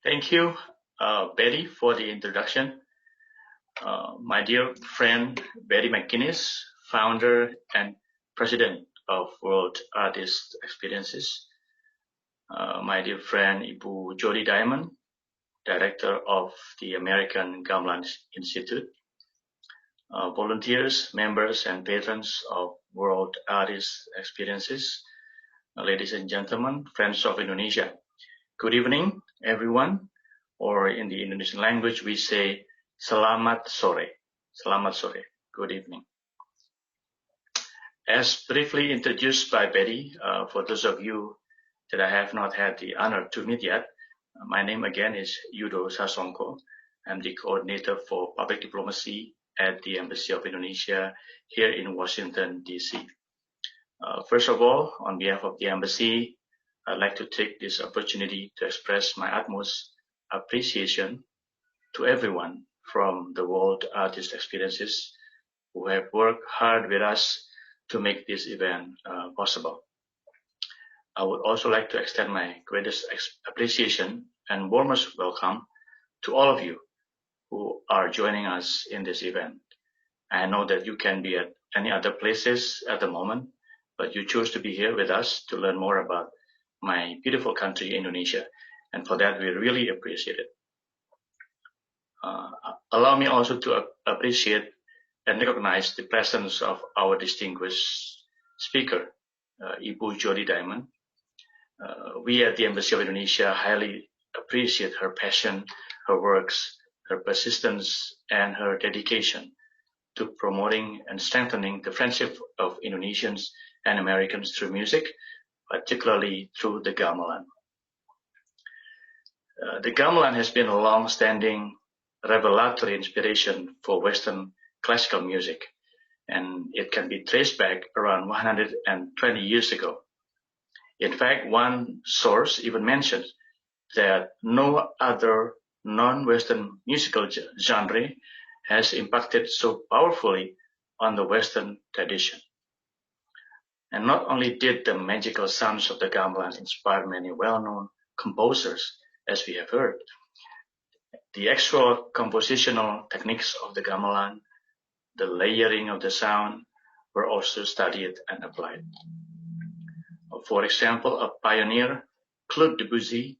Thank you, Betty, for the introduction. My dear friend Betty McGuinness, founder and president of World Artist Experiences. My dear friend Ibu Jody Diamond, director of the American Gamelan Institute. Volunteers, members, and patrons of World Artist Experiences. Ladies and gentlemen, friends of Indonesia. Good evening, everyone. Or in the Indonesian language, we say Selamat sore. Selamat sore. Good evening. As briefly introduced by Betty, for those of you that I have not had the honor to meet yet, my name again is Yudo Sasongko. I'm the coordinator for public diplomacy at the Embassy of Indonesia here in Washington, D.C. First of all, on behalf of the Embassy, I'd like to take this opportunity to express my utmost appreciation to everyone from the World Artist Experiences who have worked hard with us to make this event possible. I would also like to extend my greatest appreciation and warmest welcome to all of you who are joining us in this event. I know that you can be at any other places at the moment, but you chose to be here with us to learn more about my beautiful country, Indonesia. And for that, we really appreciate it. Allow me also to appreciate and recognize the presence of our distinguished speaker, Ibu Jody Diamond. We at the Embassy of Indonesia highly appreciate her passion, her works, her persistence, and her dedication to promoting and strengthening the friendship of Indonesians and Americans through music, particularly through the gamelan. The gamelan has been a long-standing revelatory inspiration for Western classical music, and it can be traced back around 120 years ago. In fact, one source even mentions that no other non-Western musical genre has impacted so powerfully on the Western tradition. And not only did the magical sounds of the gamelan inspire many well-known composers, as we have heard, the actual compositional techniques of the gamelan, the layering of the sound, were also studied and applied. For example, a pioneer, Claude Debussy,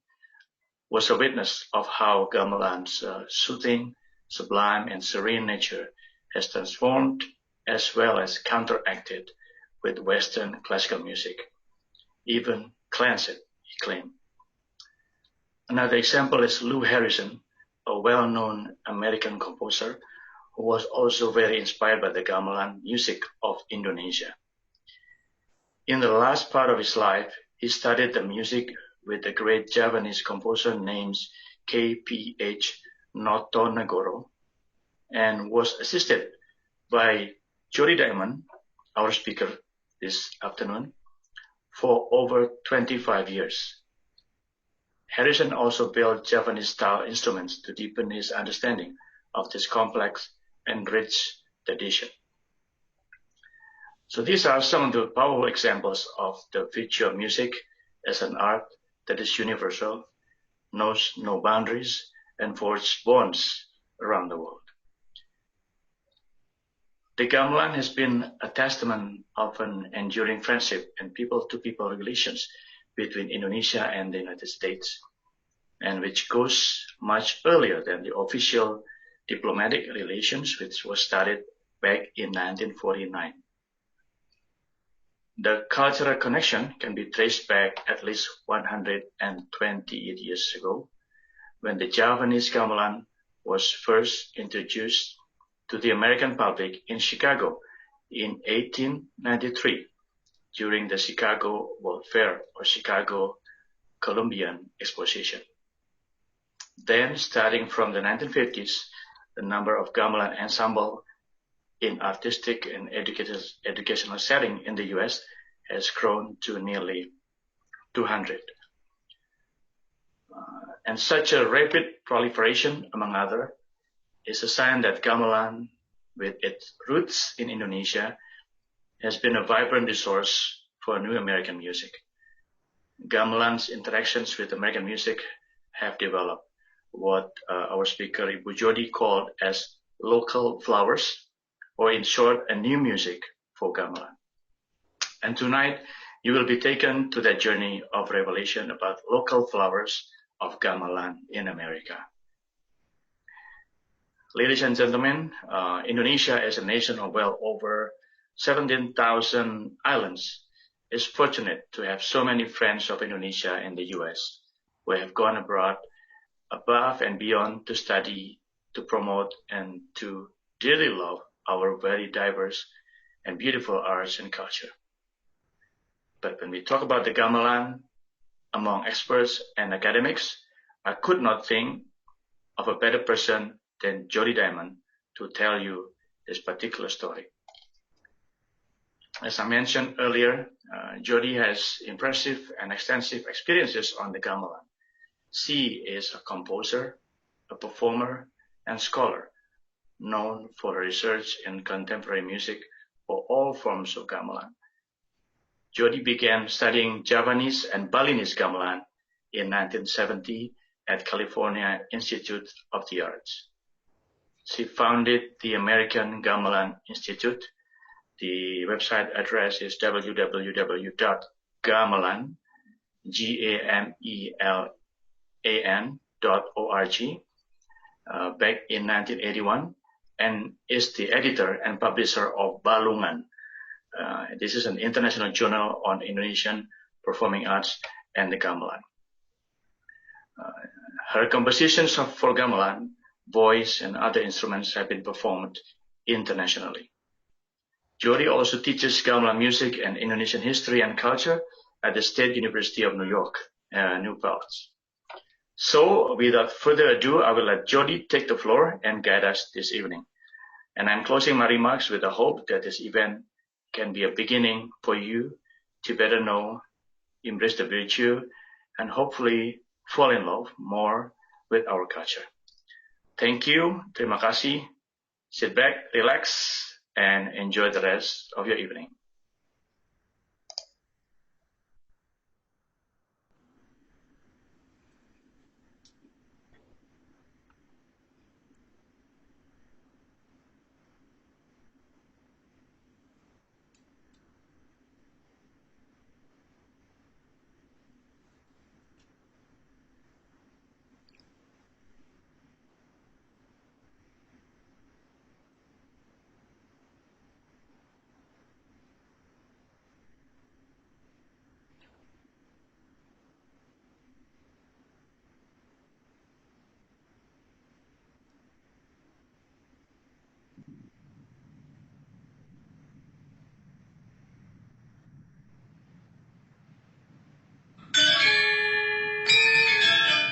was a witness of how gamelan's soothing, sublime, and serene nature has transformed as well as counteracted with Western classical music, even cleansed it, he claimed. Another example is Lou Harrison, a well-known American composer who was also very inspired by the gamelan music of Indonesia. In the last part of his life, he studied the music with the great Javanese composer named K.P.H. Notonegoro and was assisted by Jody Diamond, our speaker this afternoon, for over 25 years. Harrison also built Javanese-style instruments to deepen his understanding of this complex and rich tradition. So these are some of the powerful examples of the virtue of music as an art that is universal, knows no boundaries, and forges bonds around the world. The gamelan has been a testament of an enduring friendship and people-to-people relations between Indonesia and the United States, and which goes much earlier than the official diplomatic relations, which was started back in 1949. The cultural connection can be traced back at least 128 years ago, when the Javanese gamelan was first introduced to the American public in Chicago in 1893 during the Chicago World Fair or Chicago Columbian Exposition. Then, starting from the 1950s, the number of gamelan ensemble in artistic and educational setting in the U.S. has grown to nearly 200. And such a rapid proliferation, among others, is a sign that gamelan, with its roots in Indonesia, has been a vibrant resource for new American music. Gamelan's interactions with American music have developed what our speaker Ibu Jody called as local flowers, or in short, a new music for gamelan. And tonight, you will be taken to that journey of revelation about local flowers of gamelan in America. Ladies and gentlemen, Indonesia as a nation of well over 17,000 islands is fortunate to have so many friends of Indonesia in the US who have gone abroad above and beyond to study, to promote, and to dearly love our very diverse and beautiful arts and culture. But when we talk about the gamelan among experts and academics, I could not think of a better person than Jody Diamond to tell you this particular story. As I mentioned earlier, Jody has impressive and extensive experiences on the gamelan. She is a composer, a performer, and scholar, known for her research in contemporary music for all forms of gamelan. Jody began studying Javanese and Balinese gamelan in 1970 at California Institute of the Arts. She founded the American Gamelan Institute. The website address is www.gamelan, GAMELAN.org, back in 1981, and is the editor and publisher of Balungan. This is an international journal on Indonesian performing arts and the gamelan. Her compositions for gamelan, voice, and other instruments have been performed internationally. Jody also teaches gamelan music and Indonesian history and culture at the State University of New York, New Paltz. So, without further ado, I will let Jody take the floor and guide us this evening. And I'm closing my remarks with the hope that this event can be a beginning for you to better know, embrace the virtue, and hopefully fall in love more with our culture. Thank you. Terima kasih. Sit back, relax, and enjoy the rest of your evening.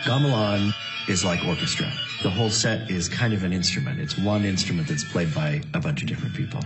Gamelan is like orchestra. The whole set is kind of an instrument. It's one instrument that's played by a bunch of different people.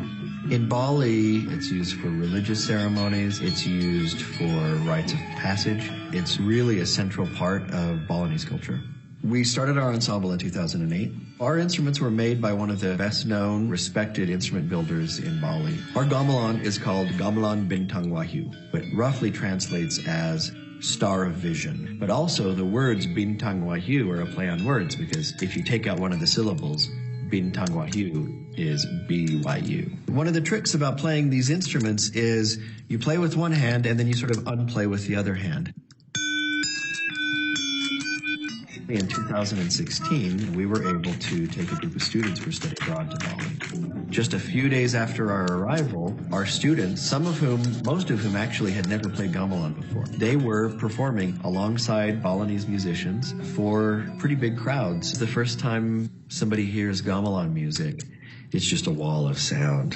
In Bali, it's used for religious ceremonies. It's used for rites of passage. It's really a central part of Balinese culture. We started our ensemble in 2008. Our instruments were made by one of the best-known, respected instrument builders in Bali. Our gamelan is called Gamelan Bintang Wahyu, but roughly translates as Star of Vision. But also the words Bintang Wahyu are a play on words, because if you take out one of the syllables, Bintang Wahyu is BYU. One of the tricks about playing these instruments is you play with one hand and then you sort of unplay with the other hand. In 2016, we were able to take a group of students for study abroad to Bali. Just a few days after our arrival, our students, most of whom actually had never played gamelan before, they were performing alongside Balinese musicians for pretty big crowds. The first time somebody hears gamelan music, it's just a wall of sound.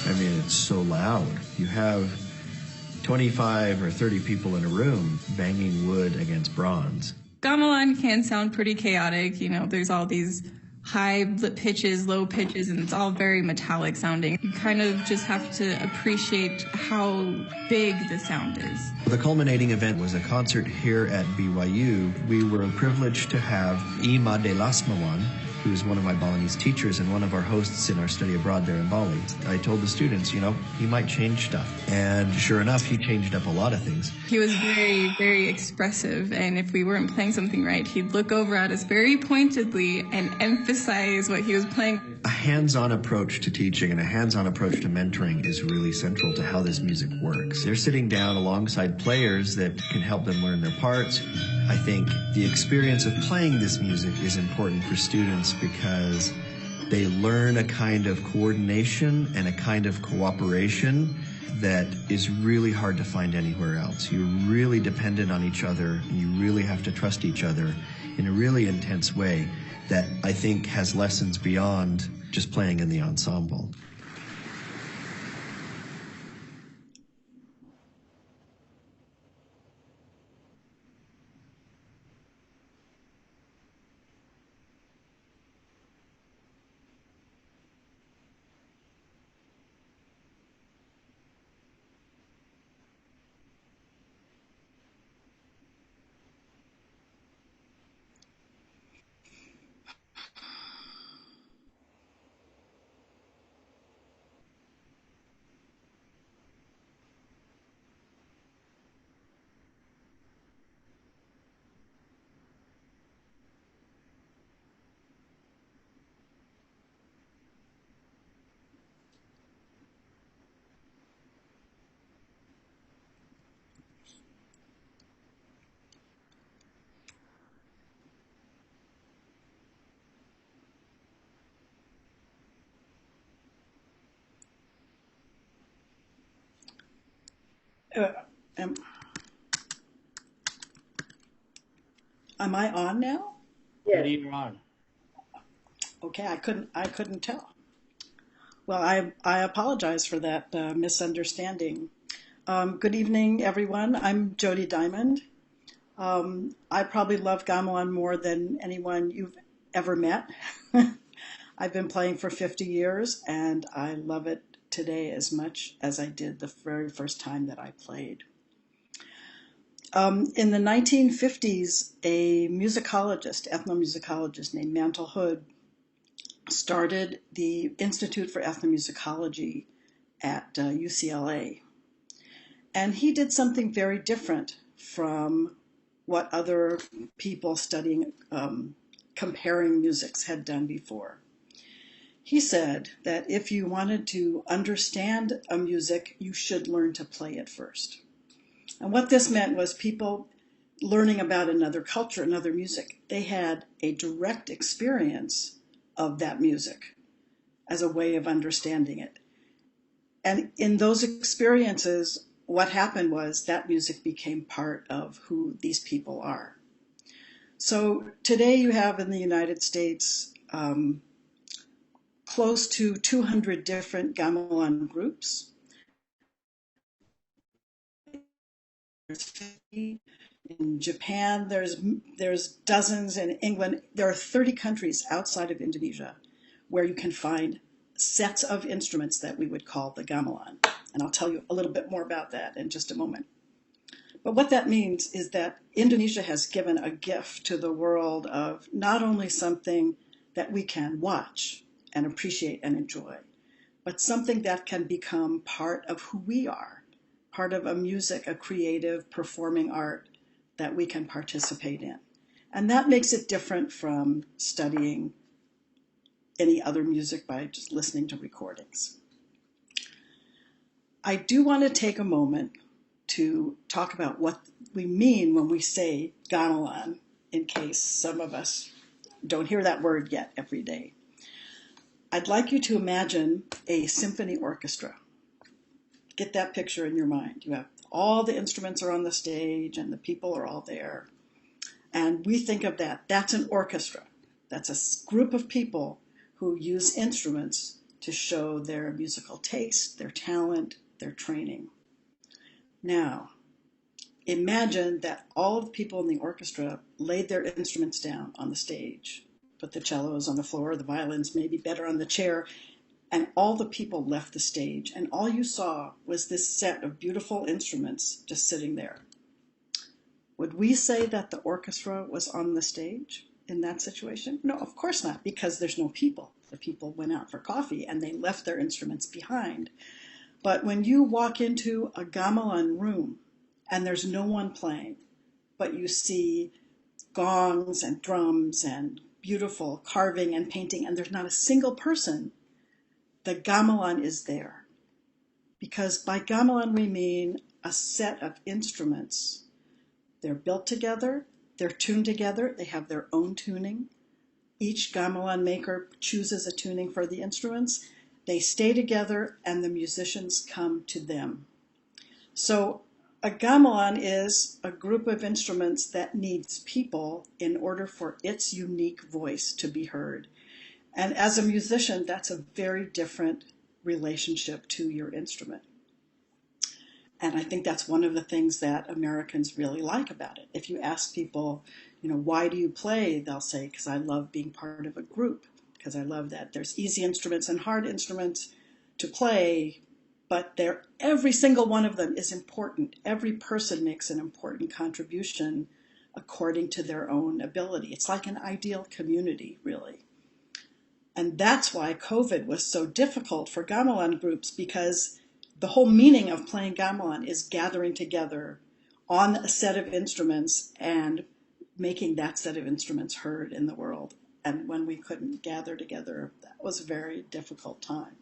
I mean, it's so loud. You have 25 or 30 people in a room banging wood against bronze. Gamelan can sound pretty chaotic. You know, there's all these high pitches, low pitches, and it's all very metallic sounding. You kind of just have to appreciate how big the sound is. The culminating event was a concert here at BYU. We were privileged to have Ima de Lasmawan, who is one of my Balinese teachers and one of our hosts in our study abroad there in Bali. I told the students, he might change stuff. And sure enough, he changed up a lot of things. He was very, very expressive, and if we weren't playing something right, he'd look over at us very pointedly and emphasize what he was playing. A hands-on approach to teaching and a hands-on approach to mentoring is really central to how this music works. They're sitting down alongside players that can help them learn their parts. I think the experience of playing this music is important for students because they learn a kind of coordination and a kind of cooperation that is really hard to find anywhere else. You're really dependent on each other, and you really have to trust each other in a really intense way that I think has lessons beyond just playing in the ensemble. Am I on now? Yeah, you're on. Okay, I couldn't tell. Well, I apologize for that misunderstanding. Good evening, everyone. I'm Jody Diamond. I probably love gamelan more than anyone you've ever met. I've been playing for 50 years, and I love it today as much as I did the very first time that I played. In the 1950s, a musicologist, ethnomusicologist named Mantle Hood started the Institute for Ethnomusicology at UCLA. And he did something very different from what other people studying comparing musics had done before. He said that if you wanted to understand a music, you should learn to play it first. And what this meant was people learning about another culture, another music. They had a direct experience of that music as a way of understanding it. And in those experiences, what happened was that music became part of who these people are. So today you have in the United States close to 200 different gamelan groups. In Japan, there's dozens. In England, there are 30 countries outside of Indonesia where you can find sets of instruments that we would call the gamelan. And I'll tell you a little bit more about that in just a moment. But what that means is that Indonesia has given a gift to the world of not only something that we can watch and appreciate and enjoy, but something that can become part of who we are, part of a music, a creative, performing art that we can participate in. And that makes it different from studying any other music by just listening to recordings. I do want to take a moment to talk about what we mean when we say gamelan, in case some of us don't hear that word yet every day. I'd like you to imagine a symphony orchestra. Get that picture in your mind. You have all the instruments are on the stage and the people are all there. And we think of that. That's an orchestra. That's a group of people who use instruments to show their musical taste, their talent, their training. Now, imagine that all of the people in the orchestra laid their instruments down on the stage, put the cellos on the floor, the violins maybe better on the chair, and all the people left the stage, and all you saw was this set of beautiful instruments just sitting there. Would we say that the orchestra was on the stage? in that situation? No, of course not, because there's no people. The people went out for coffee and they left their instruments behind. But when you walk into a gamelan room and there's no one playing, but you see gongs and drums and beautiful carving and painting, and there's not a single person, the gamelan is there. Because by gamelan we mean a set of instruments. They're built together, they're tuned together, they have their own tuning. Each gamelan maker chooses a tuning for the instruments. They stay together and the musicians come to them. So a gamelan is a group of instruments that needs people in order for its unique voice to be heard. And as a musician, that's a very different relationship to your instrument. And I think that's one of the things that Americans really like about it. If you ask people, why do you play? They'll say, because I love being part of a group, because I love that there's easy instruments and hard instruments to play, but every single one of them is important. Every person makes an important contribution according to their own ability. It's like an ideal community, really. And that's why COVID was so difficult for gamelan groups, because the whole meaning of playing gamelan is gathering together on a set of instruments and making that set of instruments heard in the world. And when we couldn't gather together, that was a very difficult time.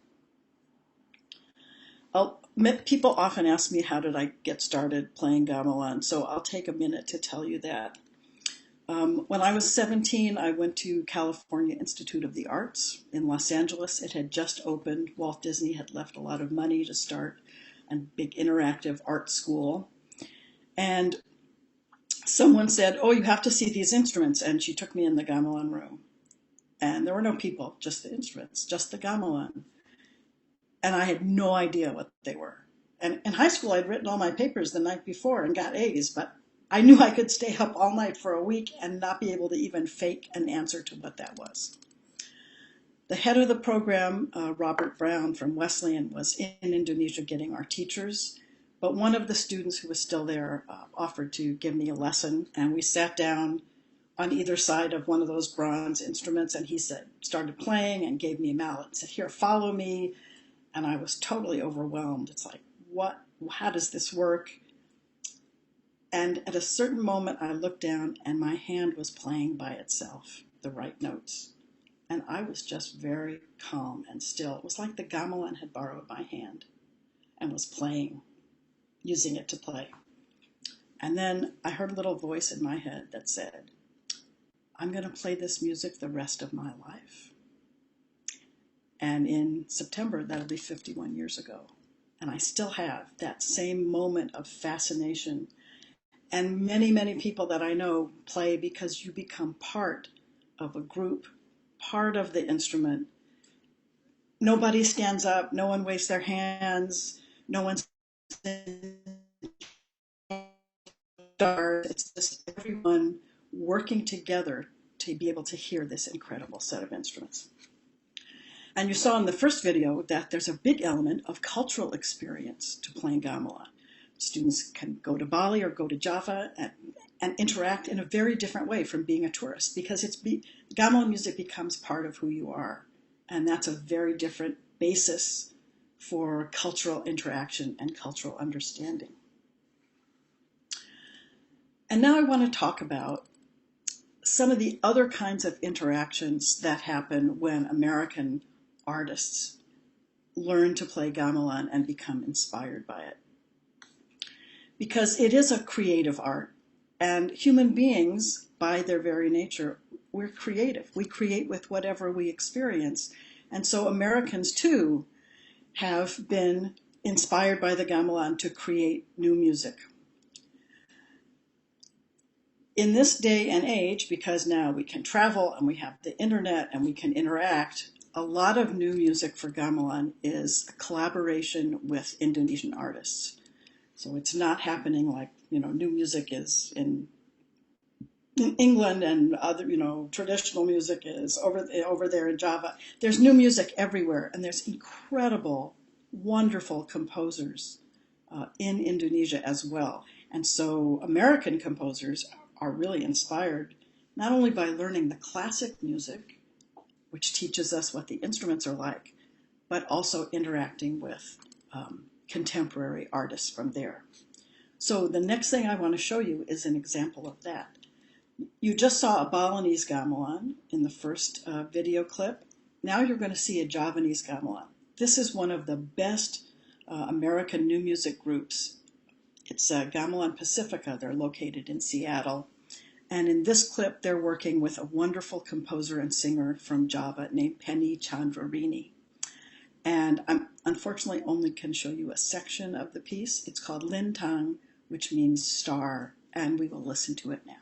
People often ask me, how did I get started playing gamelan? So I'll take a minute to tell you that. When I was 17, I went to California Institute of the Arts in Los Angeles. It had just opened. Walt Disney had left a lot of money to start a big interactive art school. And someone said, oh, you have to see these instruments. And she took me in the gamelan room. And there were no people, just the instruments, just the gamelan. And I had no idea what they were. And in high school, I'd written all my papers the night before and got A's, but I knew I could stay up all night for a week and not be able to even fake an answer to what that was. The head of the program, Robert Brown from Wesleyan, was in Indonesia getting our teachers, but one of the students who was still there offered to give me a lesson, and we sat down on either side of one of those bronze instruments, and he started playing and gave me a mallet and said, here, follow me. And I was totally overwhelmed. It's like, how does this work? And at a certain moment, I looked down and my hand was playing by itself, the right notes. And I was just very calm and still. It was like the gamelan had borrowed my hand and was playing, using it to play. And then I heard a little voice in my head that said, I'm going to play this music the rest of my life. And in September, that'll be 51 years ago. And I still have that same moment of fascination. And many, many people that I know play because you become part of a group, part of the instrument. Nobody stands up, no one waves their hands, no one's it's just everyone working together to be able to hear this incredible set of instruments. And you saw in the first video that there's a big element of cultural experience to playing gamelan. Students can go to Bali or go to Java and interact in a very different way from being a tourist, because gamelan music becomes part of who you are. And that's a very different basis for cultural interaction and cultural understanding. And now I want to talk about some of the other kinds of interactions that happen when American artists learn to play gamelan and become inspired by it. Because it is a creative art, and human beings, by their very nature, we're creative. We create with whatever we experience. And so Americans, too, have been inspired by the gamelan to create new music. In this day and age, because now we can travel and we have the internet and we can interact, a lot of new music for gamelan is a collaboration with Indonesian artists. So it's not happening like, new music is in England and other, traditional music is over there in Java. There's new music everywhere, and there's incredible, wonderful composers in Indonesia as well. And so American composers are really inspired not only by learning the classic music, which teaches us what the instruments are like, but also interacting with contemporary artists from there. So the next thing I want to show you is an example of that. You just saw a Balinese gamelan in the first video clip. Now you're going to see a Javanese gamelan. This is one of the best American new music groups. It's Gamelan Pacifica. They're located in Seattle. And in this clip, they're working with a wonderful composer and singer from Java named Penny Chandrarini. And I unfortunately only can show you a section of the piece. It's called Lintang, which means star, and we will listen to it now.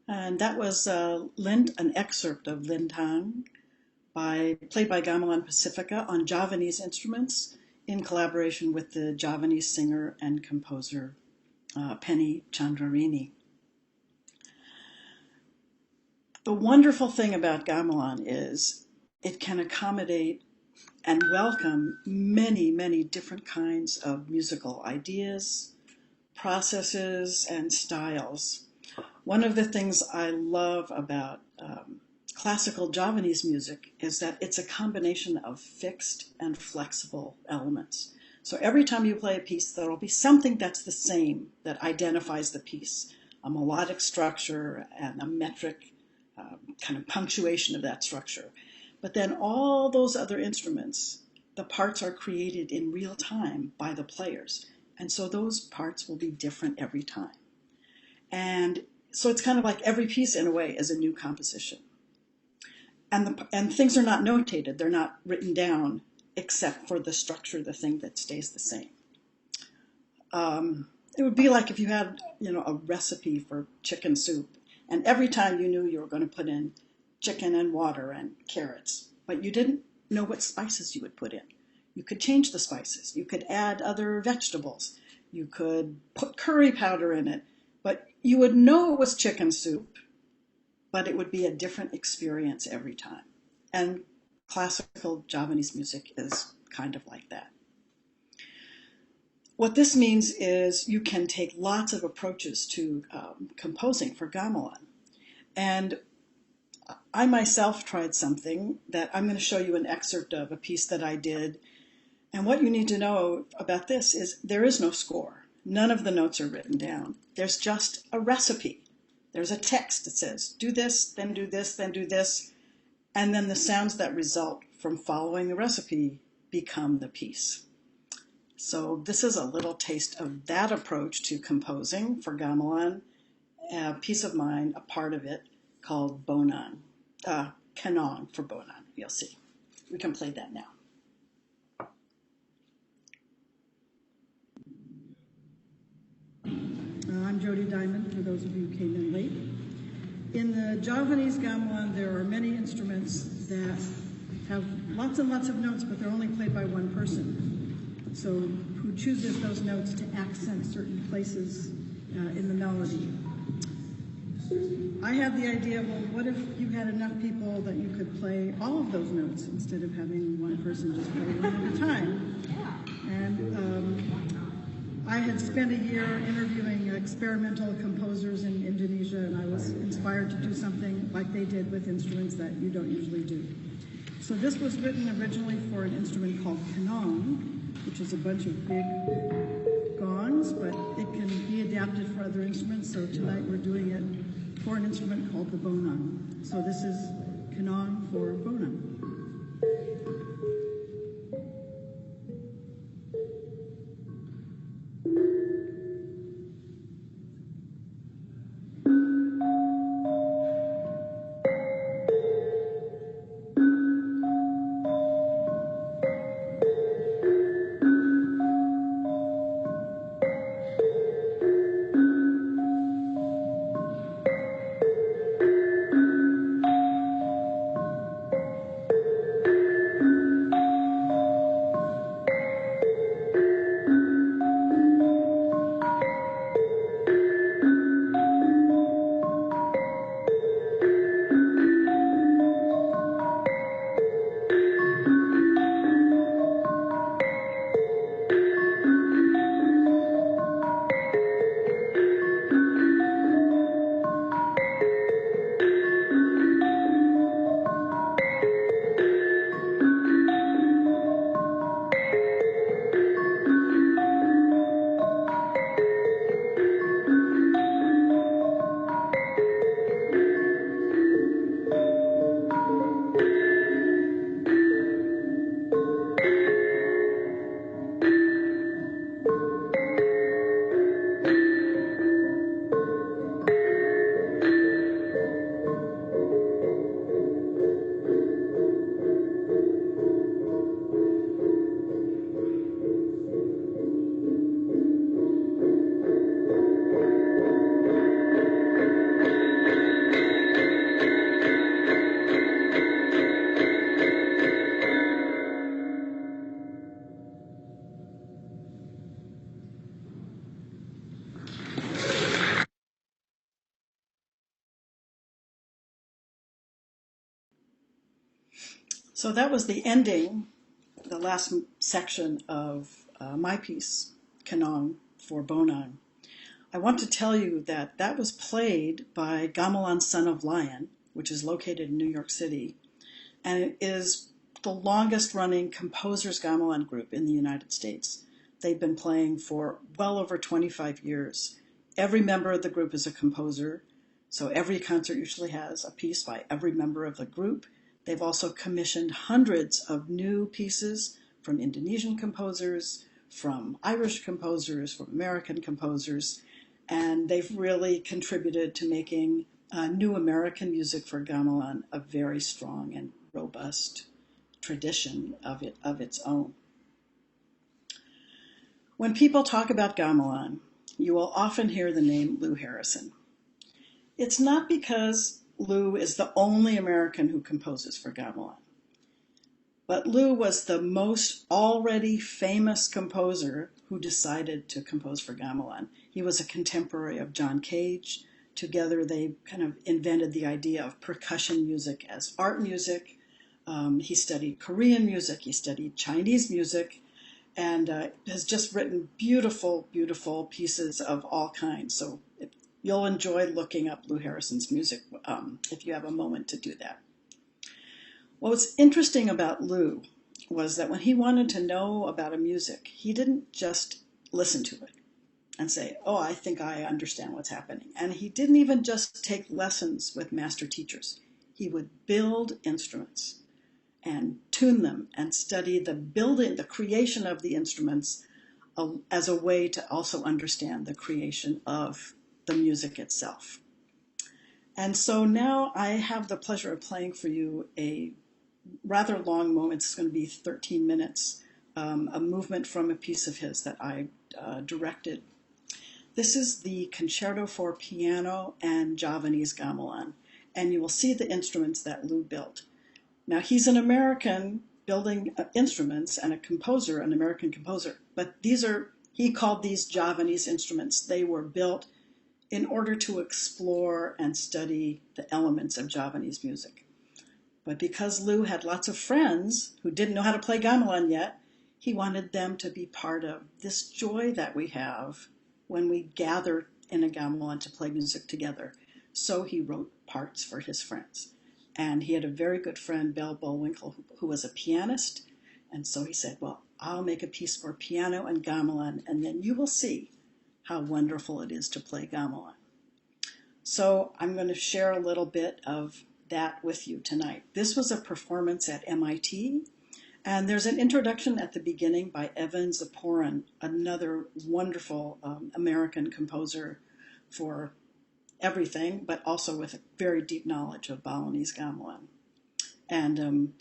And that was an excerpt of Lintang played by Gamelan Pacifica on Javanese instruments in collaboration with the Javanese singer and composer Penny Chandrarini. The wonderful thing about gamelan is it can accommodate and welcome many, many different kinds of musical ideas, processes, and styles. One of the things I love about classical Javanese music is that it's a combination of fixed and flexible elements. So every time you play a piece, there will be something that's the same that identifies the piece, a melodic structure and a metric kind of punctuation of that structure. But then all those other instruments, the parts are created in real time by the players. And so those parts will be different every time. And so it's kind of like every piece in a way is a new composition. and things are not notated, they're not written down, except for the structure, the thing that stays the same. It would be like if you had, a recipe for chicken soup, and every time you knew you were going to put in chicken and water and carrots, but you didn't know what spices you would put in. You could change the spices. You could add other vegetables. You could put curry powder in it, but you would know it was chicken soup, but it would be a different experience every time. And classical Javanese music is kind of like that. What this means is you can take lots of approaches to composing for gamelan. And I myself tried something that I'm going to show you an excerpt of, a piece that I did. And what you need to know about this is there is no score. None of the notes are written down. There's just a recipe. There's a text that says, do this, then do this, then do this. And then the sounds that result from following the recipe become the piece. So this is a little taste of that approach to composing for gamelan, a piece of mine, a part of it, called Bonan, Kanong for Bonan, you'll see. We can play that now. I'm Jody Diamond, for those of you who came in late. In the Javanese gamelan, there are many instruments that have lots and lots of notes, but they're only played by one person. So who chooses those notes to accent certain places in the melody. I had the idea, well, what if you had enough people that you could play all of those notes instead of having one person just play one at a time? And I had spent a year interviewing experimental composers in Indonesia, and I was inspired to do something like they did with instruments that you don't usually do. So this was written originally for an instrument called kanong, which is a bunch of big gongs, but it can be adapted for other instruments. So tonight we're doing it for an instrument called the bonan. So this is kanong for bonan. So that was the ending, the last section of my piece, Kanong for Bonan. I want to tell you that that was played by Gamelan Son of Lion, which is located in New York City, and it is the longest running composers gamelan group in the United States. They've been playing for well over 25 years. Every member of the group is a composer, so every concert usually has a piece by every member of the group. They've also commissioned hundreds of new pieces from Indonesian composers, from Irish composers, from American composers, and they've really contributed to making New American music for gamelan, a very strong and robust tradition of its own. When people talk about gamelan, you will often hear the name Lou Harrison. It's not because Lou is the only American who composes for gamelan, but Lou was the most already famous composer who decided to compose for gamelan. He was a contemporary of John Cage. Together they kind of invented the idea of percussion music as art music. He studied Korean music, he studied Chinese music, and has just written beautiful, beautiful pieces of all kinds. So you'll enjoy looking up Lou Harrison's music if you have a moment to do that. What was interesting about Lou was that when he wanted to know about a music, he didn't just listen to it and say, oh, I think I understand what's happening. And he didn't even just take lessons with master teachers. He would build instruments and tune them and study the creation of the instruments as a way to also understand the creation of the music itself. And so now I have the pleasure of playing for you a rather long moment. It's going to be 13 minutes, a movement from a piece of his that I directed. This is the Concerto for Piano and Javanese Gamelan, and you will see the instruments that Lou built. Now, he's an American building instruments and a composer, an American composer, but he called these Javanese instruments. They were built in order to explore and study the elements of Javanese music. But because Lou had lots of friends who didn't know how to play gamelan yet, he wanted them to be part of this joy that we have when we gather in a gamelan to play music together. So he wrote parts for his friends. And he had a very good friend, Belle Bullwinkle, who was a pianist. And so he said, well, I'll make a piece for piano and gamelan, and then you will see how wonderful it is to play gamelan. So I'm going to share a little bit of that with you tonight. This was a performance at MIT, and there's an introduction at the beginning by Evan Ziporyn, another wonderful American composer for everything, but also with a very deep knowledge of Balinese gamelan. And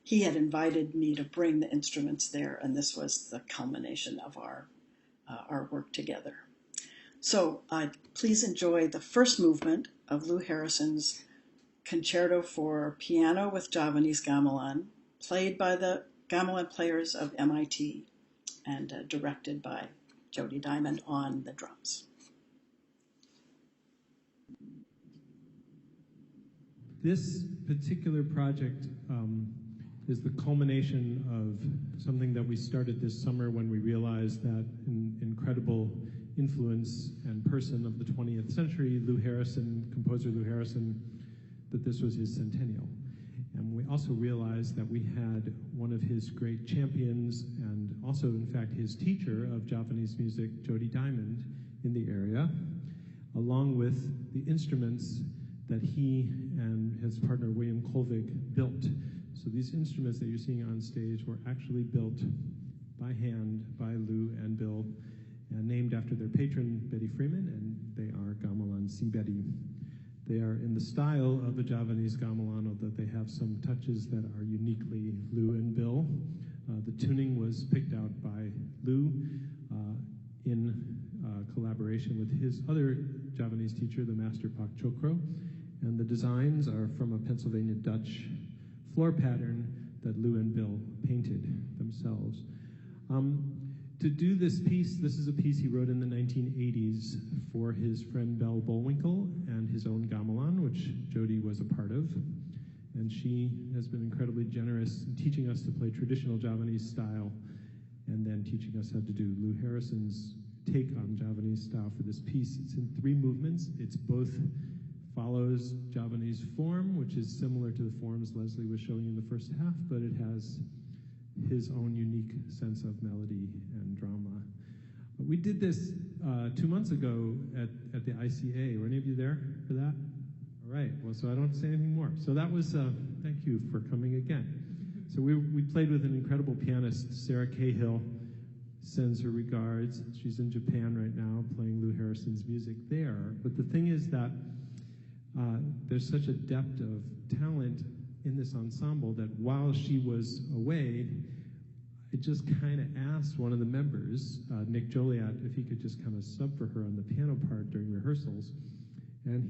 he had invited me to bring the instruments there, and this was the culmination of our work together. So please enjoy the first movement of Lou Harrison's Concerto for Piano with Javanese Gamelan, played by the gamelan players of MIT and directed by Jody Diamond on the drums. This particular project is the culmination of something that we started this summer when we realized that an incredible influence and person of the 20th century, Lou Harrison, composer Lou Harrison, that this was his centennial. And we also realized that we had one of his great champions and also, in fact, his teacher of Javanese music, Jody Diamond, in the area, along with the instruments that he and his partner William Colvig built. So these instruments that you're seeing on stage were actually built by hand by Lou and Bill, and named after their patron, Betty Freeman, and they are gamelan Si Betty. They are in the style of a Javanese gamelan, although they have some touches that are uniquely Lou and Bill. The tuning was picked out by Lou in collaboration with his other Javanese teacher, the master Pak Chokro, and the designs are from a Pennsylvania Dutch floor pattern that Lou and Bill painted themselves. To do this piece, this is a piece he wrote in the 1980s for his friend Belle Bullwinkle and his own gamelan, which Jody was a part of. And she has been incredibly generous in teaching us to play traditional Javanese style and then teaching us how to do Lou Harrison's take on Javanese style for this piece. It's in 3 movements. It's both follows Javanese form, which is similar to the forms Leslie was showing you in the first half, but it has his own unique sense of melody and drama. We did this 2 months ago at the ICA. Were any of you there for that? All right, well, so I don't have to say anything more. So that was, thank you for coming again. So we played with an incredible pianist, Sarah Cahill, sends her regards. She's in Japan right now playing Lou Harrison's music there. But the thing is that there's such a depth of talent in this ensemble that while she was away, I just kind of asked one of the members, Nick Joliat, if he could just kind of sub for her on the piano part during rehearsals. And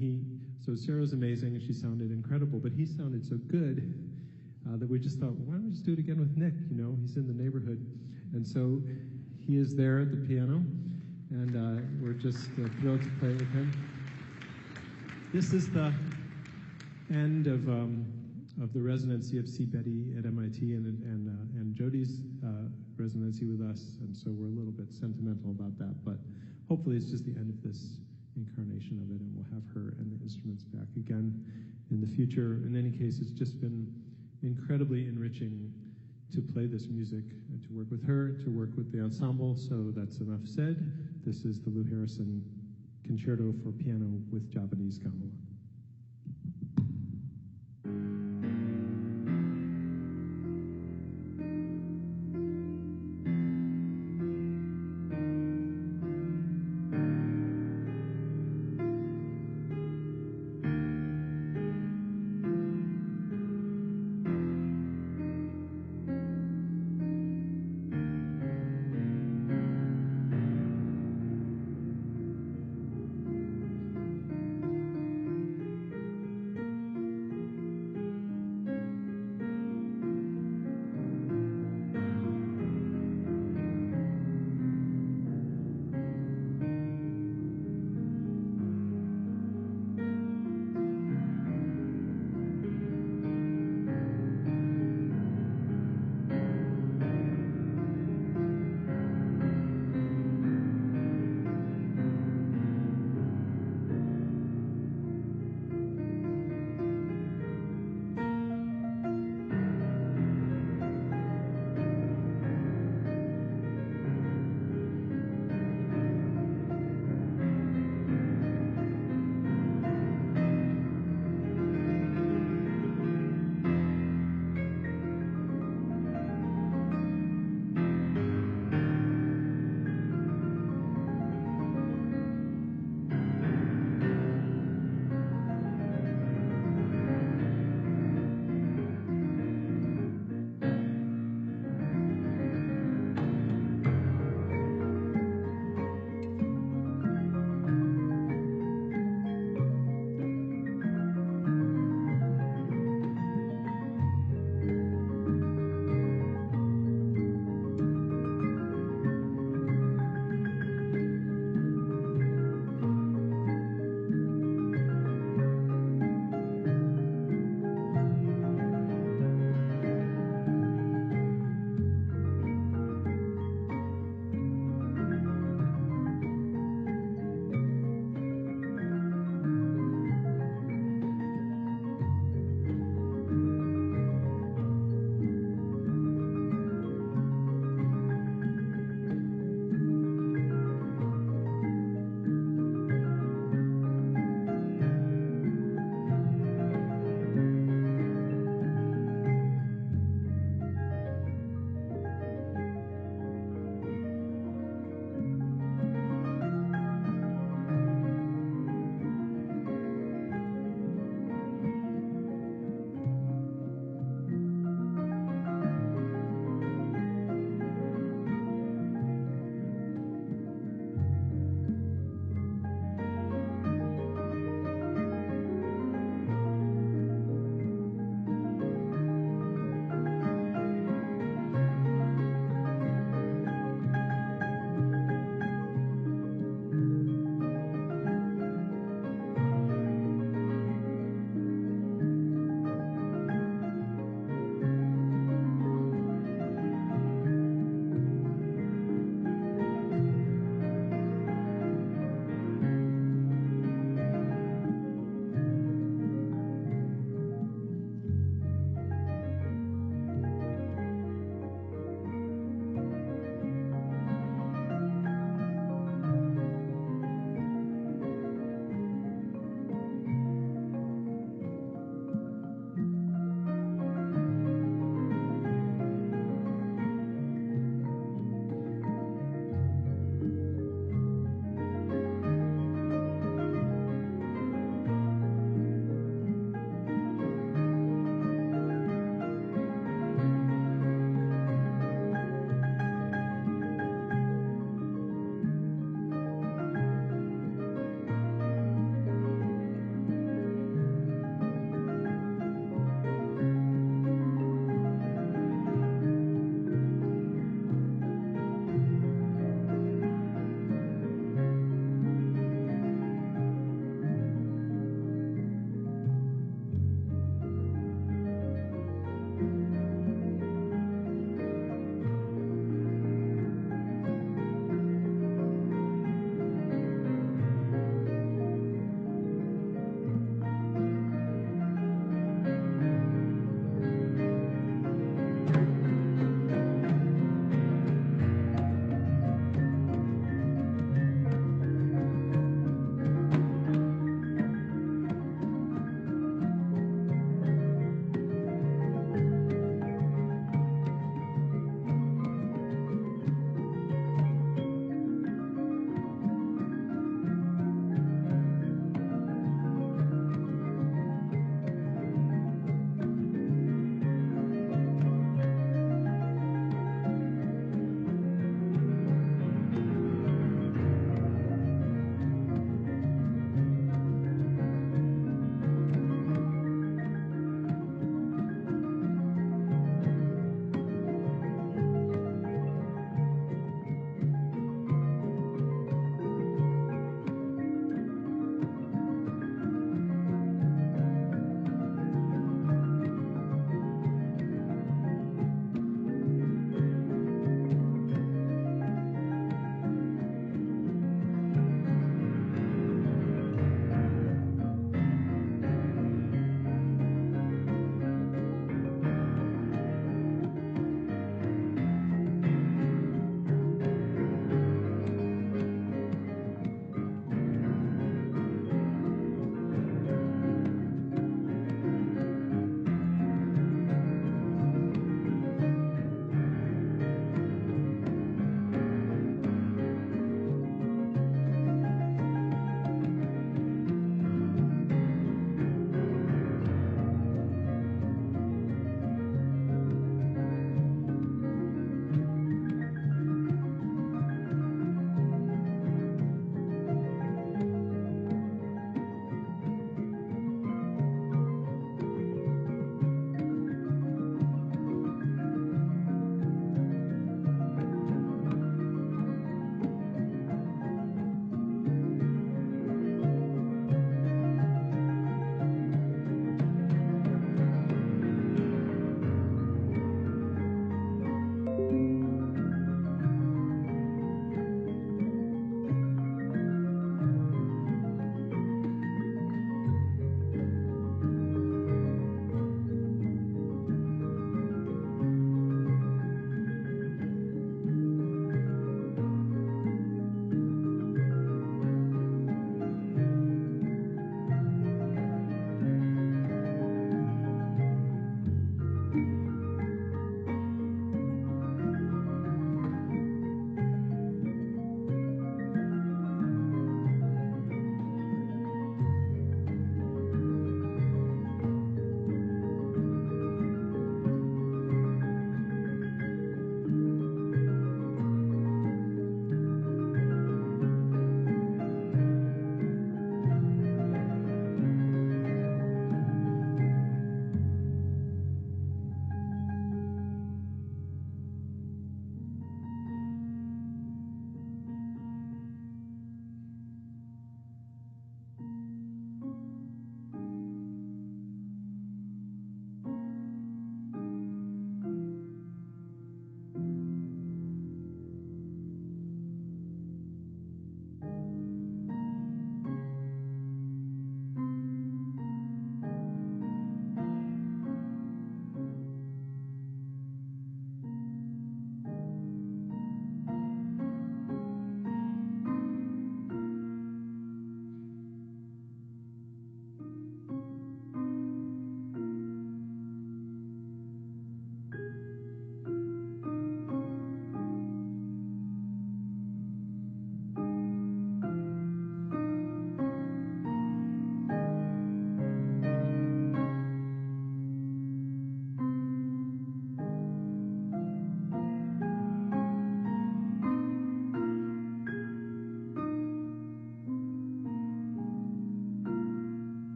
so Sarah was amazing and she sounded incredible, but he sounded so good that we just thought, well, why don't we just do it again with Nick? You know, he's in the neighborhood. And so he is there at the piano, and we're just thrilled to play with him. This is the end of the residency of C. Betty at MIT and Jody's residency with us, and so we're a little bit sentimental about that, but hopefully it's just the end of this incarnation of it, and we'll have her and the instruments back again in the future. In any case, it's just been incredibly enriching to play this music, and to work with her, to work with the ensemble, so that's enough said. This is the Lou Harrison Concerto for Piano with Japanese Gamelan.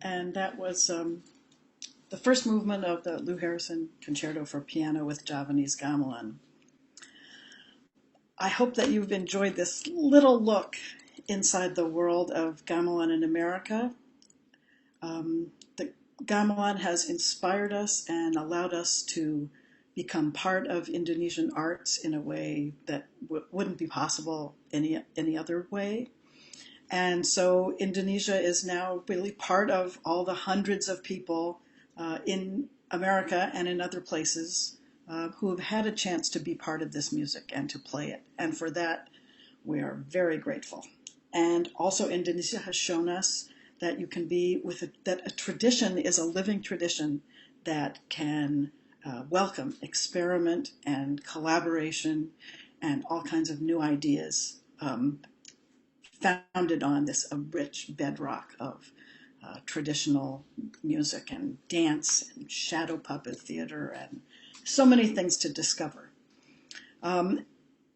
and that was the first movement of the Lou Harrison Concerto for Piano with Javanese Gamelan. I hope that you've enjoyed this little look inside the world of gamelan in America. The gamelan has inspired us and allowed us to become part of Indonesian arts in a way that wouldn't be possible any other way. And so Indonesia is now really part of all the hundreds of people in America and in other places who have had a chance to be part of this music and to play it. And for that, we are very grateful. And also Indonesia has shown us that you can be that a tradition is a living tradition that can welcome experiment and collaboration and all kinds of new ideas founded on this rich bedrock of traditional music and dance and shadow puppet theater and so many things to discover.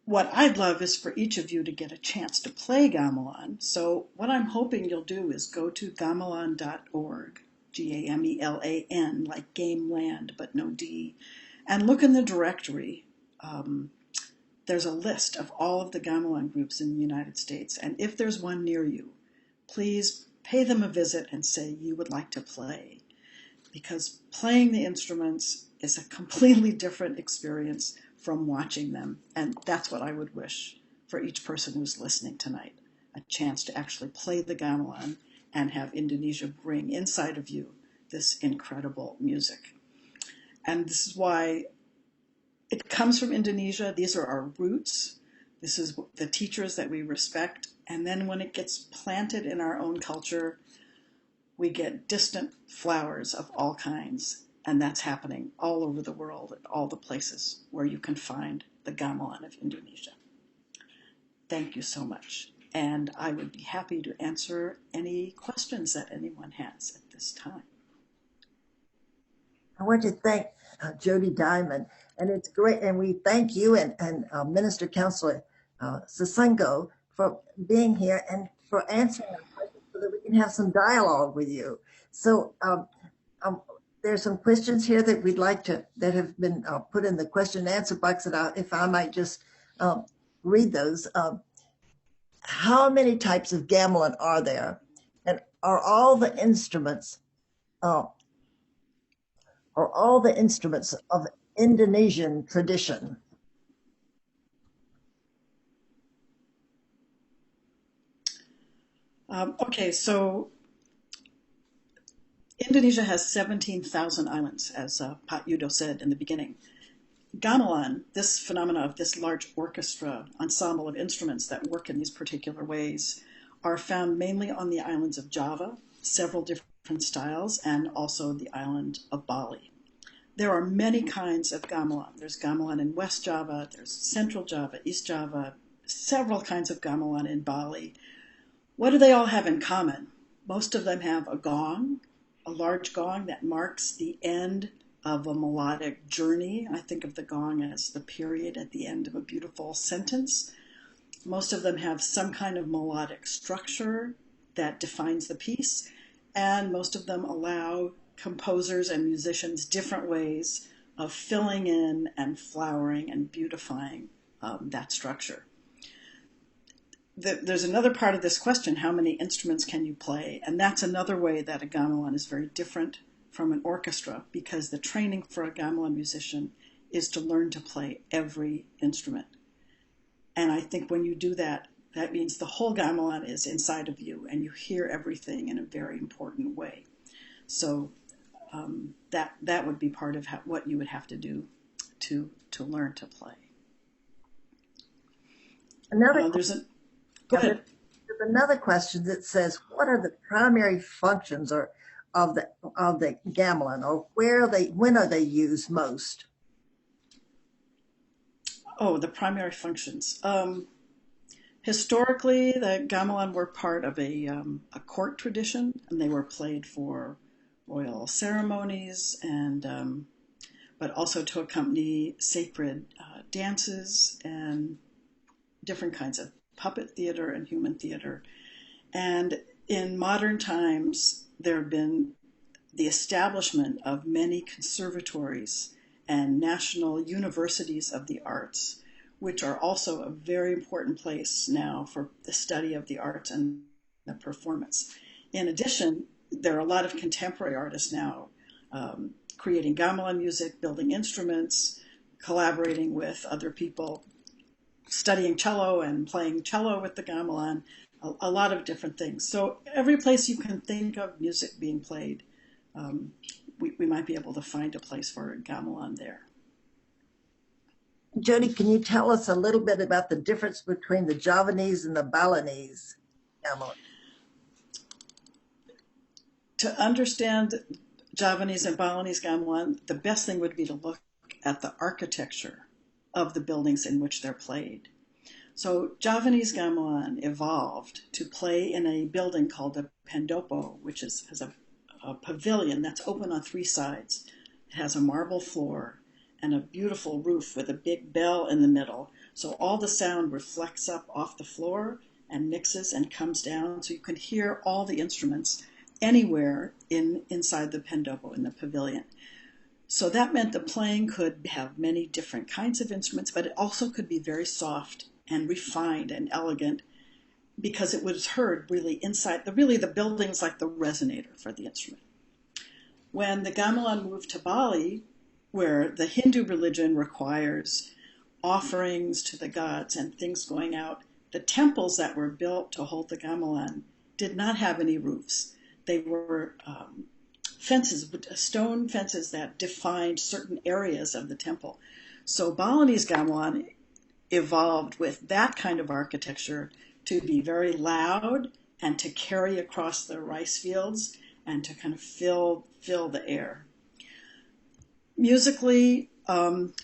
What I'd love is for each of you to get a chance to play gamelan. So what I'm hoping you'll do is go to gamelan.org, Gamelan, like Gameland, but no D, and look in the directory. There's a list of all of the gamelan groups in the United States, and if there's one near you, please pay them a visit and say you would like to play, because playing the instruments is a completely different experience from watching them, and that's what I would wish for each person who's listening tonight, a chance to actually play the gamelan and have Indonesia bring inside of you this incredible music. And this is why it comes from Indonesia. These are our roots. This is the teachers that we respect. And then when it gets planted in our own culture, we get distant flowers of all kinds. And that's happening all over the world, at all the places where you can find the gamelan of Indonesia. Thank you so much. And I would be happy to answer any questions that anyone has at this time. I want to thank Jody Diamond, and it's great, and we thank you and Minister Counselor Sasango for being here and for answering our questions so that we can have some dialogue with you. So there's some questions here that we'd like to, that have been put in the question and answer box, that if I might just read those. How many types of gamelan are there? And are all the instruments of Indonesian tradition? Okay, so Indonesia has 17,000 islands, as Pat Yudo said in the beginning. Gamelan, this phenomena of this large orchestra ensemble of instruments that work in these particular ways, are found mainly on the islands of Java, several different styles, and also the island of Bali. There are many kinds of gamelan. There's gamelan in West Java, there's Central Java, East Java, several kinds of gamelan in Bali. What do they all have in common? Most of them have a gong, a large gong that marks the end of a melodic journey. I think of the gong as the period at the end of a beautiful sentence. Most of them have some kind of melodic structure that defines the piece, and most of them allow composers and musicians different ways of filling in and flowering and beautifying that structure. There's another part of this question: how many instruments can you play? And that's another way that a gamelan is very different from an orchestra, because the training for a gamelan musician is to learn to play every instrument. And I think when you do that, that means the whole gamelan is inside of you and you hear everything in a very important way. So that would be part of what you would have to do to learn to play. Go ahead. There's another question that says, what are the primary functions of the gamelan, or when are they used most? Oh, the primary functions. Historically, the gamelan were part of a court tradition, and they were played for royal ceremonies, and but also to accompany sacred dances and different kinds of puppet theater and human theater. And in modern times, there have been the establishment of many conservatories and national universities of the arts, which are also a very important place now for the study of the arts and the performance. In addition, there are a lot of contemporary artists now creating gamelan music, building instruments, collaborating with other people, studying cello and playing cello with the gamelan, a lot of different things. So every place you can think of music being played, we might be able to find a place for gamelan there. Jody, can you tell us a little bit about the difference between the Javanese and the Balinese gamelan? To understand Javanese and Balinese gamelan, the best thing would be to look at the architecture of the buildings in which they're played. So Javanese gamelan evolved to play in a building called a pendopo, which has a pavilion that's open on three sides. It has a marble floor and a beautiful roof with a big bell in the middle. So all the sound reflects up off the floor and mixes and comes down, so you can hear all the instruments anywhere inside the pendopo, in the pavilion. So that meant the playing could have many different kinds of instruments, but it also could be very soft and refined and elegant, because it was heard really inside. The building's like the resonator for the instrument. When the gamelan moved to Bali, where the Hindu religion requires offerings to the gods and things going out, the temples that were built to hold the gamelan did not have any roofs. They were fences, stone fences that defined certain areas of the temple. So Balinese gamelan evolved with that kind of architecture to be very loud and to carry across the rice fields and to kind of fill the air. Musically,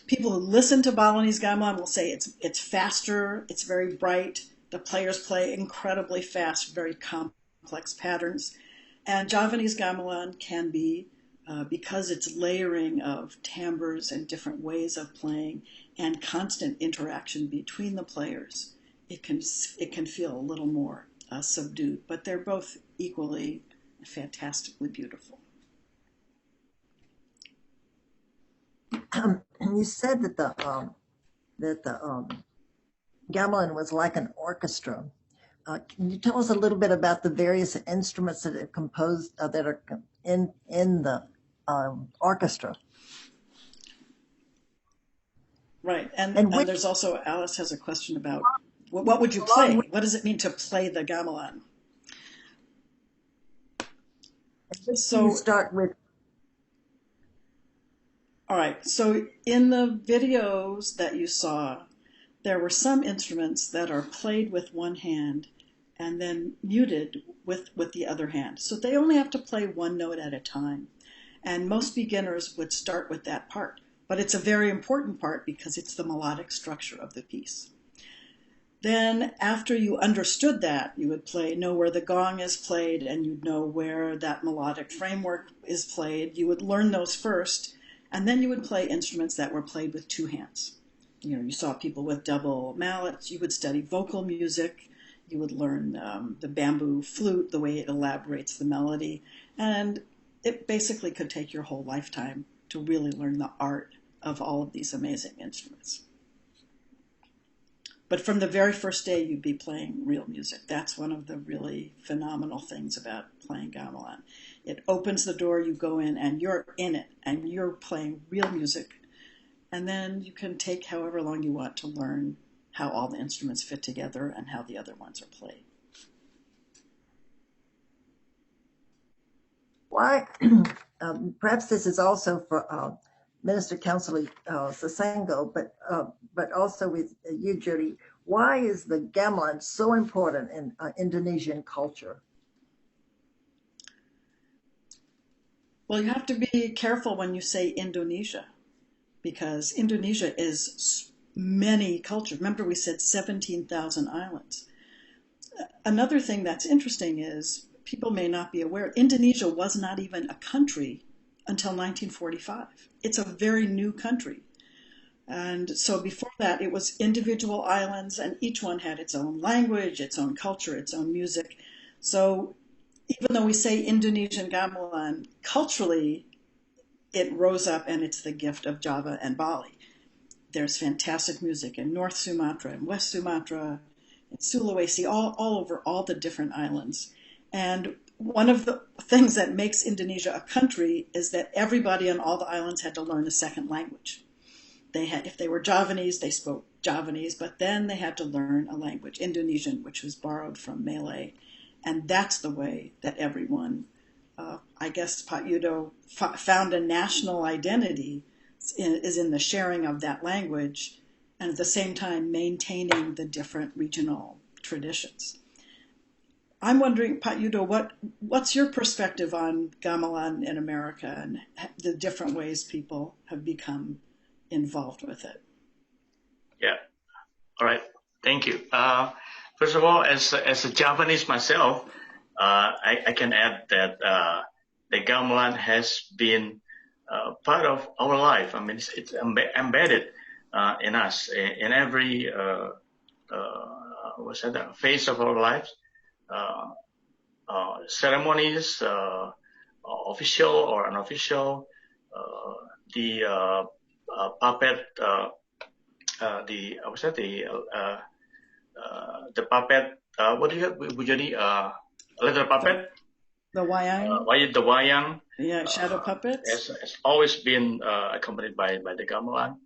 people who listen to Balinese gamelan will say it's faster, it's very bright, the players play incredibly fast, very complex patterns. And Javanese gamelan can be, because it's layering of timbres and different ways of playing and constant interaction between the players, it can feel a little more subdued, but they're both equally fantastically beautiful. You said that the gamelan was like an orchestra. Can you tell us a little bit about the various instruments that are composed that are in the orchestra? Right, and there's also, Alice has a question about what would you play? What does it mean to play the gamelan? So you start with. All right, so in the videos that you saw, there were some instruments that are played with one hand and then muted with the other hand. So they only have to play one note at a time. And most beginners would start with that part. But it's a very important part because it's the melodic structure of the piece. Then after you understood that, you would know where the gong is played, and you'd know where that melodic framework is played. You would learn those first, and then you would play instruments that were played with two hands. You saw people with double mallets. You would study vocal music. You would learn the bamboo flute, the way it elaborates the melody. And it basically could take your whole lifetime to really learn the art of all of these amazing instruments. But from the very first day, you'd be playing real music. That's one of the really phenomenal things about playing gamelan. It opens the door, you go in, and you're in it, and you're playing real music. And then you can take however long you want to learn how all the instruments fit together and how the other ones are played. Why? Perhaps this is also for Minister Councilor Sasango, but also with you, Jody. Why is the gamelan so important in Indonesian culture? Well, you have to be careful when you say Indonesia, because Indonesia is many cultures. Remember, we said 17,000 islands. Another thing that's interesting is people may not be aware, Indonesia was not even a country until 1945. It's a very new country. And so before that, it was individual islands, and each one had its own language, its own culture, its own music. So even though we say Indonesian gamelan, culturally it rose up and it's the gift of Java and Bali. There's fantastic music in North Sumatra and West Sumatra, in Sulawesi, all over all the different islands. And one of the things that makes Indonesia a country is that everybody on all the islands had to learn a second language. If they were Javanese, they spoke Javanese, but then they had to learn a language, Indonesian, which was borrowed from Malay. And that's the way that everyone, I guess, Pak Yudo found a national identity is in the sharing of that language, and at the same time maintaining the different regional traditions. I'm wondering, Pak Yudo, what's your perspective on gamelan in America and the different ways people have become involved with it? Yeah. All right. Thank you. First of all, as a Japanese myself, I can add that the gamelan has been part of our life. I mean, it's embedded in us in every phase of our lives. Ceremonies, official or unofficial, the puppet, the puppet. What do you have? Bujani, leather puppet. The wayang. The wayang. Yeah, shadow puppets. Has always been accompanied by the gamelan,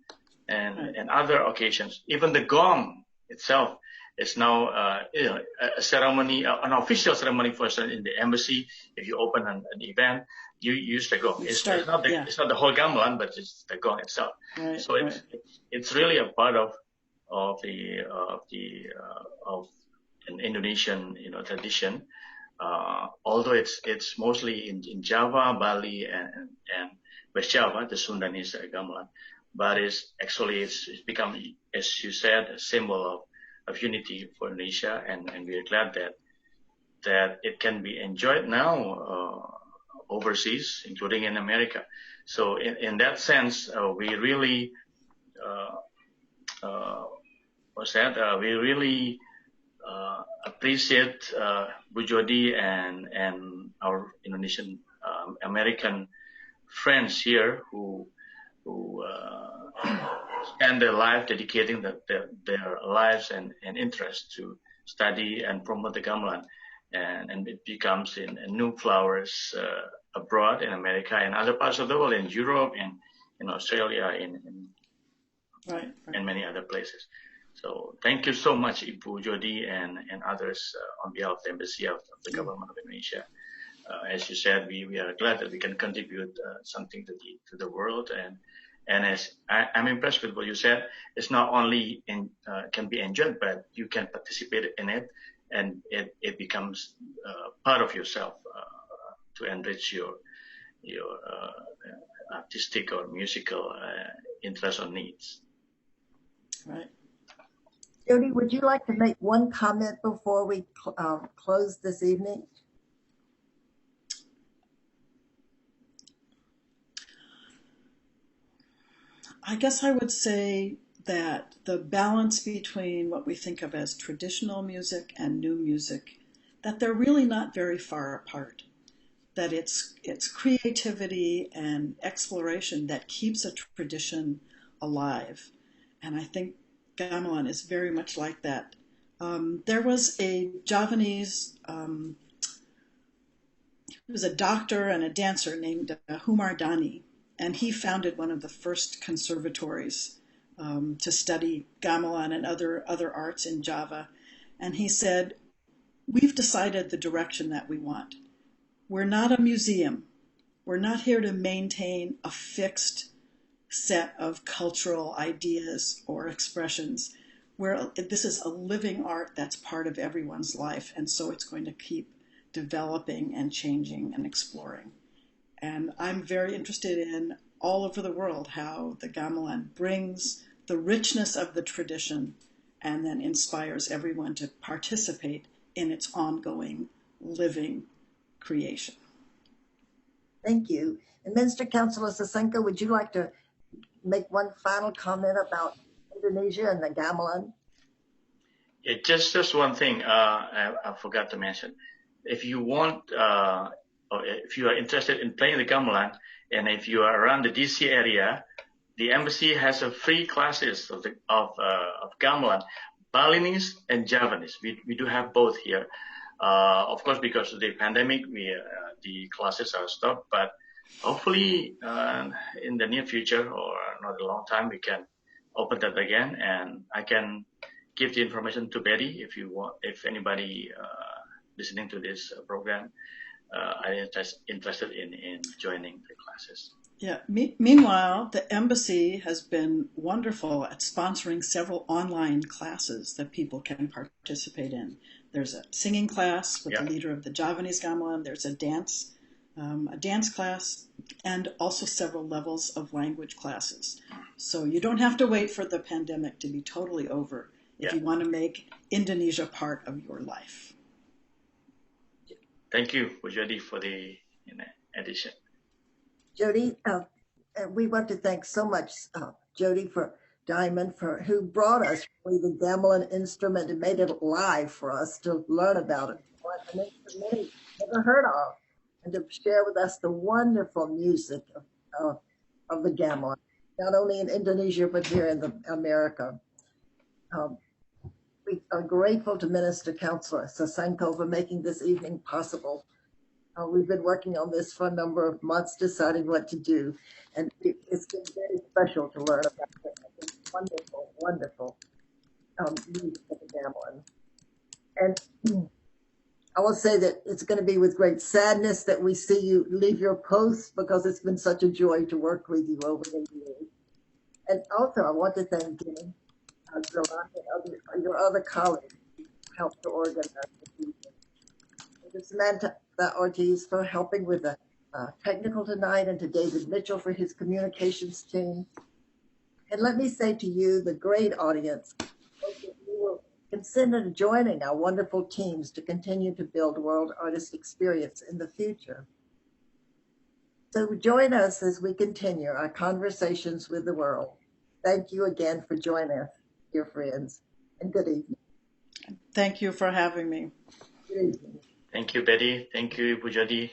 and other occasions. Even the gong itself is now a ceremony, an official ceremony. For instance, in the embassy, if you open an event, you use the gong. It's not the whole gamelan, but it's the gong itself. Right, so it's really a part of an Indonesian tradition. Although it's mostly in Java, Bali, and West Java, the Sundanese gamelan, but it's become, as you said, a symbol of unity for Indonesia, and we're glad that it can be enjoyed now overseas, including in America. So in that sense, we really we really appreciate Bu Jody and our Indonesian American friends here who spend their life dedicating their lives and interests to study and promote the gamelan, and it becomes in new flowers abroad in America and other parts of the world, in Europe, in Australia, and many other places. So thank you so much, Ibu Jody and others on behalf of the Embassy of the Government of Indonesia. As you said, we are glad that we can contribute something to the world, and as I'm impressed with what you said, it's not only can be enjoyed, but you can participate in it, and it becomes part of yourself to enrich your artistic or musical interests or needs. Right. Jody, would you like to make one comment before we close this evening? I guess I would say that the balance between what we think of as traditional music and new music, that they're really not very far apart. That it's creativity and exploration that keeps a tradition alive. And I think gamelan is very much like that. There was a Javanese, he was a doctor and a dancer named Humar Dani, and he founded one of the first conservatories to study gamelan and other arts in Java. And he said, we've decided the direction that we want. We're not a museum. We're not here to maintain a fixed set of cultural ideas or expressions. This is a living art that's part of everyone's life, and so it's going to keep developing and changing and exploring. And I'm very interested in all over the world how the gamelan brings the richness of the tradition and then inspires everyone to participate in its ongoing living creation. Thank you. And Minister Councilor Sasenko, would you like to make one final comment about Indonesia and the gamelan? Yeah, just one thing I forgot to mention. if you want, or if you are interested in playing the gamelan, and if you are around the DC area, the embassy has a free classes of gamelan, Balinese and Javanese. We do have both here. Of course, because of the pandemic, the classes are stopped, but hopefully in the near future or not a long time, we can open that again, and I can give the information to Betty if you want, if anybody listening to this program are interested in joining the classes. Yeah. Meanwhile, the embassy has been wonderful at sponsoring several online classes that people can participate in. There's a singing class with the leader of the Javanese gamelan. There's a dance class, and also several levels of language classes. So you don't have to wait for the pandemic to be totally over if you want to make Indonesia part of your life. Thank you, Jody, for the addition. Jody, we want to thank so much Jody Diamond who brought us the gamelan instrument and made it live for us to learn about it. An instrument many never heard of, and to share with us the wonderful music of the gamelan, not only in Indonesia but here in America. We are grateful to Minister Councilor Sasanko for making this evening possible. We've been working on this for a number of months, deciding what to do, and it's been very special to learn about it. It's wonderful, wonderful music of the gamelan. And I will say that it's going to be with great sadness that we see you leave your post, because it's been such a joy to work with you over the years. And also, I want to thank Jimmy, your other colleagues who helped to organize the evening. To Samantha Ortiz for helping with the technical tonight, and to David Mitchell for his communications team. And let me say to you, the great audience, you will consider joining our wonderful teams to continue to build World Artist Experience in the future. So join us as we continue our conversations with the world. Thank you again for joining us, dear friends, and good evening. Thank you for having me. Good evening. Thank you, Betty. Thank you, Ibu Jody.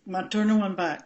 Matur nuwun, Pak.